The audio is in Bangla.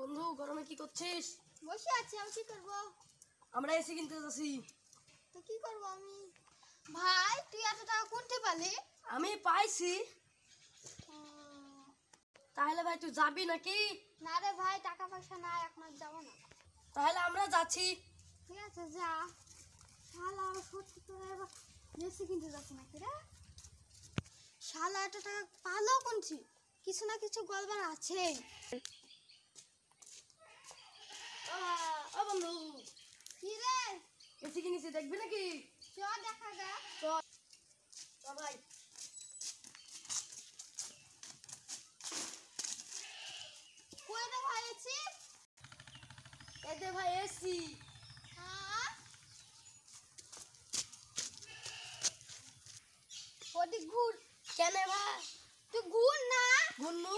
বন্ধু গরমে কি করছিস? বসে আছি। আমি কি করব? আমরা এসি কিনতে যাচ্ছি। তো কি করব আমি? ভাই তুই এত টাকা কোনতে পারলি? আমি পাইছি। তাহলে ভাই তুই যাবি নাকি? না রে ভাই, টাকা পয়সা নাই, এখন আর যাবো না। তাহলে আমরা যাচ্ছি। ঠিক আছে যা। শালা আর সত্যি করে এবার এসি কিনতে যাচ্ছি নাকি রে? শালা এত টাকা পালো কোনছি? কিছু না কিছু গলবার আছে। ও বন্ধু, কি রে? এসি কিনেছি, দেখবি নাকি? চ দেখা যা। চল চল ভাই। কই রে ভাই এসি? এতে ভাই এসি। হ্যাঁ ওদি ঘুর। কেন ভাই? তুই ঘুর না। গুন্নু